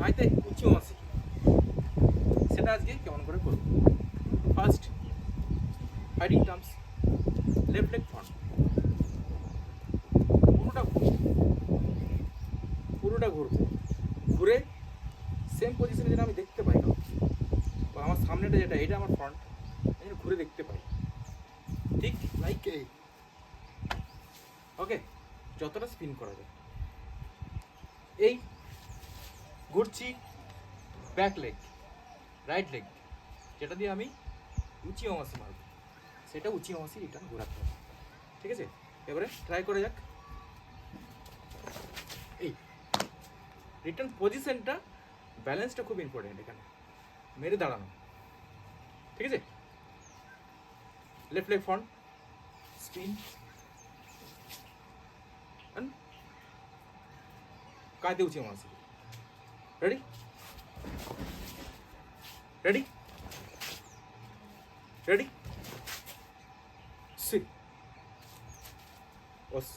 পাইতে উঁচু আছে, সেটা আজকে কেমন করে করব। First fighting terms, left leg front, পুরোটা ঘুরবো, ঘুরে সেম পজিশনে যেটা আমি দেখতে পাই না, বা আমার সামনেটা যেটা এটা আমার ফ্রন্ট, ঘুরে দেখতে পাই, ঠিক লাইক এই। ওকে, যতটা স্পিন করা যায় এই ঘুরছি। ব্যাক লেগ, রাইট লেগ, যেটা দিয়ে আমি উঁচি অমাসি মারবো, সেটা উঁচি অমাসি রিটার্ন ঘোরাতে হবে। ঠিক আছে, এবারে ট্রাই করে যাক। এই রিটার্ন পজিশনটা, ব্যালেন্সটা খুব ইম্পর্টেন্ট এখানে, মেরে দাঁড়ানো। ঠিক আছে, লেফট লেগ ফ্রন্ট স্পিন, কাঁধে উঁচি অমাসি। রেডি রেডি রেডি, সি বস।